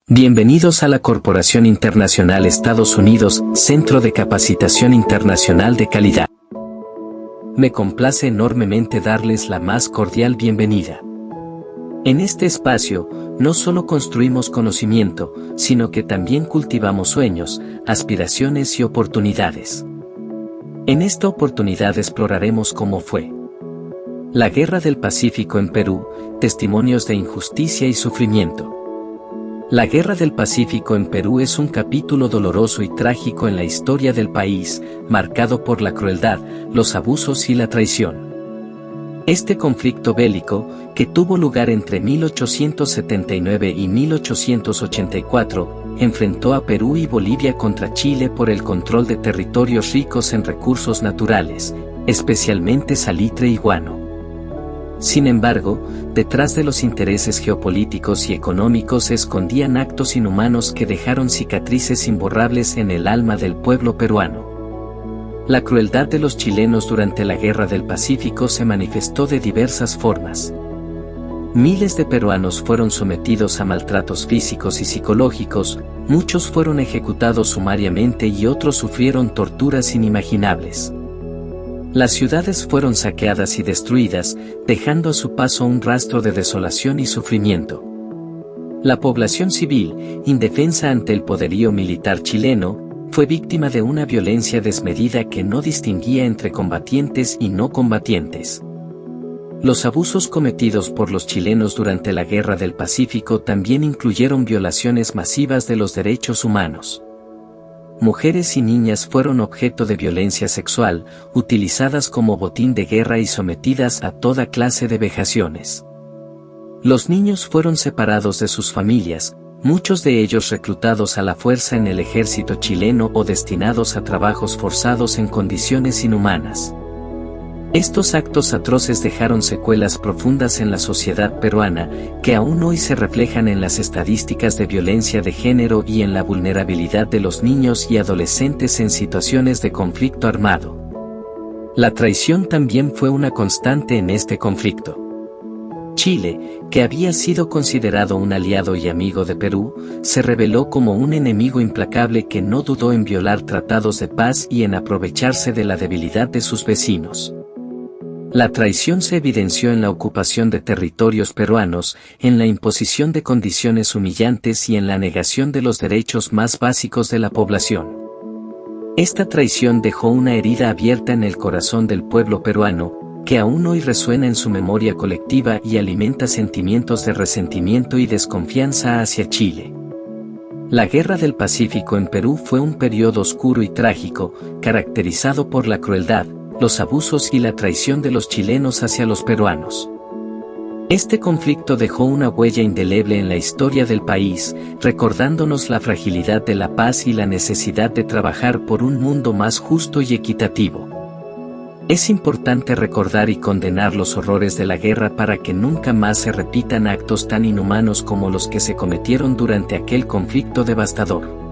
Bienvenidos a la Corporación Internacional Estados Unidos, Centro de Capacitación Internacional de Calidad. Me complace enormemente darles la más cordial bienvenida. En este espacio, no solo construimos conocimiento, sino que también cultivamos sueños, aspiraciones y oportunidades. En esta oportunidad exploraremos cómo fue la Guerra del Pacífico en Perú, testimonios de injusticia y sufrimiento. La Guerra del Pacífico en Perú es un capítulo doloroso y trágico en la historia del país, marcado por la crueldad, los abusos y la traición. Este conflicto bélico, que tuvo lugar entre 1879 y 1884, enfrentó a Perú y Bolivia contra Chile por el control de territorios ricos en recursos naturales, especialmente salitre y guano. Sin embargo, detrás de los intereses geopolíticos y económicos se escondían actos inhumanos que dejaron cicatrices imborrables en el alma del pueblo peruano. La crueldad de los chilenos durante la Guerra del Pacífico se manifestó de diversas formas. Miles de peruanos fueron sometidos a maltratos físicos y psicológicos, muchos fueron ejecutados sumariamente y otros sufrieron torturas inimaginables. Las ciudades fueron saqueadas y destruidas, dejando a su paso un rastro de desolación y sufrimiento. La población civil, indefensa ante el poderío militar chileno, fue víctima de una violencia desmedida que no distinguía entre combatientes y no combatientes. Los abusos cometidos por los chilenos durante la Guerra del Pacífico también incluyeron violaciones masivas de los derechos humanos. Mujeres y niñas fueron objeto de violencia sexual, utilizadas como botín de guerra y sometidas a toda clase de vejaciones. Los niños fueron separados de sus familias, muchos de ellos reclutados a la fuerza en el ejército chileno o destinados a trabajos forzados en condiciones inhumanas. Estos actos atroces dejaron secuelas profundas en la sociedad peruana, que aún hoy se reflejan en las estadísticas de violencia de género y en la vulnerabilidad de los niños y adolescentes en situaciones de conflicto armado. La traición también fue una constante en este conflicto. Chile, que había sido considerado un aliado y amigo de Perú, se reveló como un enemigo implacable que no dudó en violar tratados de paz y en aprovecharse de la debilidad de sus vecinos. La traición se evidenció en la ocupación de territorios peruanos, en la imposición de condiciones humillantes y en la negación de los derechos más básicos de la población. Esta traición dejó una herida abierta en el corazón del pueblo peruano, que aún hoy resuena en su memoria colectiva y alimenta sentimientos de resentimiento y desconfianza hacia Chile. La Guerra del Pacífico en Perú fue un periodo oscuro y trágico, caracterizado por la crueldad, los abusos y la traición de los chilenos hacia los peruanos. Este conflicto dejó una huella indeleble en la historia del país, recordándonos la fragilidad de la paz y la necesidad de trabajar por un mundo más justo y equitativo. Es importante recordar y condenar los horrores de la guerra para que nunca más se repitan actos tan inhumanos como los que se cometieron durante aquel conflicto devastador.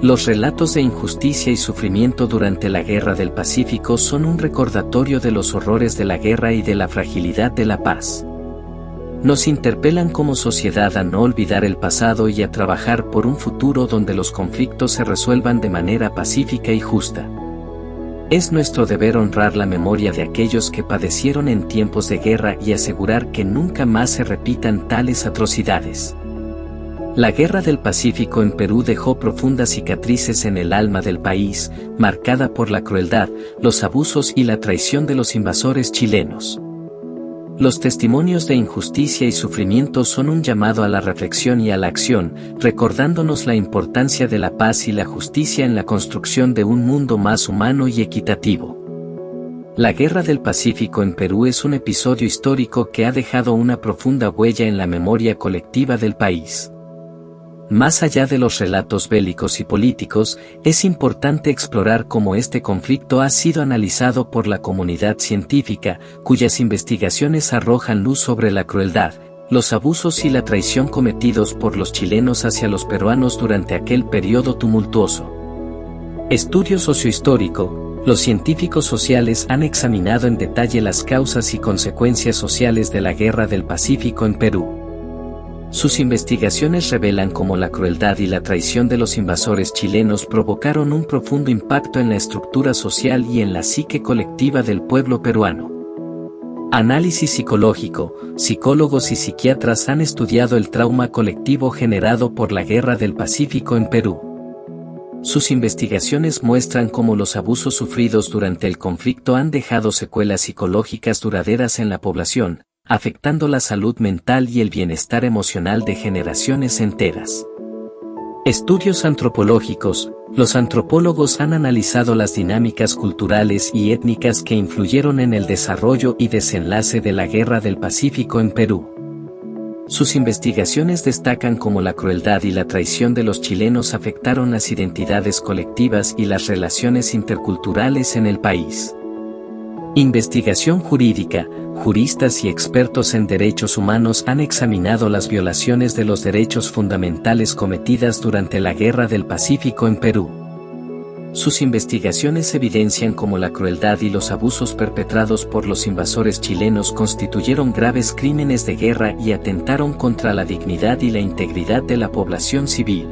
Los relatos de injusticia y sufrimiento durante la Guerra del Pacífico son un recordatorio de los horrores de la guerra y de la fragilidad de la paz. Nos interpelan como sociedad a no olvidar el pasado y a trabajar por un futuro donde los conflictos se resuelvan de manera pacífica y justa. Es nuestro deber honrar la memoria de aquellos que padecieron en tiempos de guerra y asegurar que nunca más se repitan tales atrocidades. La Guerra del Pacífico en Perú dejó profundas cicatrices en el alma del país, marcada por la crueldad, los abusos y la traición de los invasores chilenos. Los testimonios de injusticia y sufrimiento son un llamado a la reflexión y a la acción, recordándonos la importancia de la paz y la justicia en la construcción de un mundo más humano y equitativo. La Guerra del Pacífico en Perú es un episodio histórico que ha dejado una profunda huella en la memoria colectiva del país. Más allá de los relatos bélicos y políticos, es importante explorar cómo este conflicto ha sido analizado por la comunidad científica, cuyas investigaciones arrojan luz sobre la crueldad, los abusos y la traición cometidos por los chilenos hacia los peruanos durante aquel periodo tumultuoso. Estudio sociohistórico. Los científicos sociales han examinado en detalle las causas y consecuencias sociales de la Guerra del Pacífico en Perú. Sus investigaciones revelan cómo la crueldad y la traición de los invasores chilenos provocaron un profundo impacto en la estructura social y en la psique colectiva del pueblo peruano. Análisis psicológico: psicólogos y psiquiatras han estudiado el trauma colectivo generado por la Guerra del Pacífico en Perú. Sus investigaciones muestran cómo los abusos sufridos durante el conflicto han dejado secuelas psicológicas duraderas en la población, afectando la salud mental y el bienestar emocional de generaciones enteras. Estudios antropológicos: los antropólogos han analizado las dinámicas culturales y étnicas que influyeron en el desarrollo y desenlace de la Guerra del Pacífico en Perú. Sus investigaciones destacan cómo la crueldad y la traición de los chilenos afectaron las identidades colectivas y las relaciones interculturales en el país. Investigación jurídica: juristas y expertos en derechos humanos han examinado las violaciones de los derechos fundamentales cometidas durante la Guerra del Pacífico en Perú. Sus investigaciones evidencian cómo la crueldad y los abusos perpetrados por los invasores chilenos constituyeron graves crímenes de guerra y atentaron contra la dignidad y la integridad de la población civil.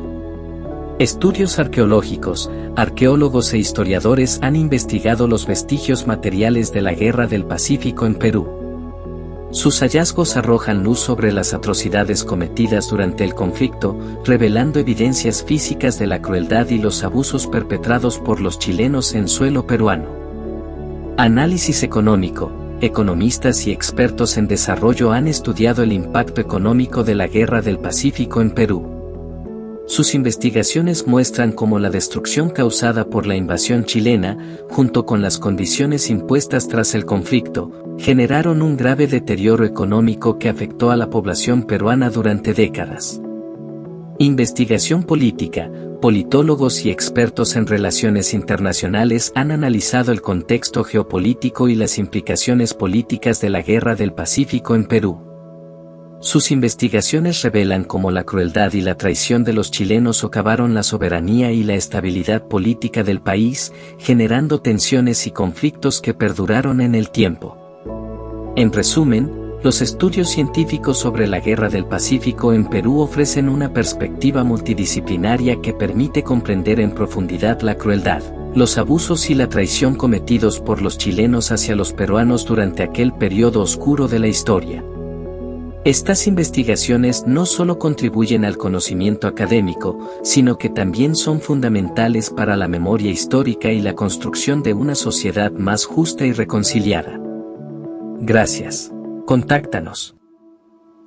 Estudios arqueológicos: arqueólogos e historiadores han investigado los vestigios materiales de la Guerra del Pacífico en Perú. Sus hallazgos arrojan luz sobre las atrocidades cometidas durante el conflicto, revelando evidencias físicas de la crueldad y los abusos perpetrados por los chilenos en suelo peruano. Análisis económico: economistas y expertos en desarrollo han estudiado el impacto económico de la Guerra del Pacífico en Perú. Sus investigaciones muestran cómo la destrucción causada por la invasión chilena, junto con las condiciones impuestas tras el conflicto, generaron un grave deterioro económico que afectó a la población peruana durante décadas. Investigación política: politólogos y expertos en relaciones internacionales han analizado el contexto geopolítico y las implicaciones políticas de la Guerra del Pacífico en Perú. Sus investigaciones revelan cómo la crueldad y la traición de los chilenos socavaron la soberanía y la estabilidad política del país, generando tensiones y conflictos que perduraron en el tiempo. En resumen, los estudios científicos sobre la Guerra del Pacífico en Perú ofrecen una perspectiva multidisciplinaria que permite comprender en profundidad la crueldad, los abusos y la traición cometidos por los chilenos hacia los peruanos durante aquel periodo oscuro de la historia. Estas investigaciones no solo contribuyen al conocimiento académico, sino que también son fundamentales para la memoria histórica y la construcción de una sociedad más justa y reconciliada. Gracias. Contáctanos.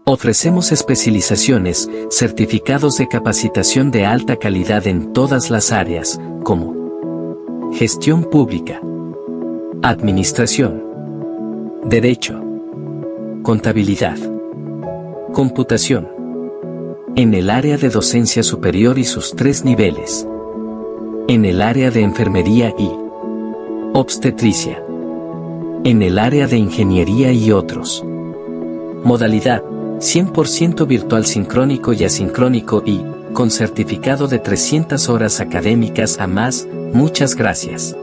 Ofrecemos especializaciones, certificados de capacitación de alta calidad en todas las áreas, como gestión pública, administración, derecho, contabilidad, computación. En el área de docencia superior y sus 3 niveles. En el área de enfermería y obstetricia. En el área de ingeniería y otros. Modalidad: 100% virtual, sincrónico y asincrónico y con certificado de 300 horas académicas a más. Muchas gracias.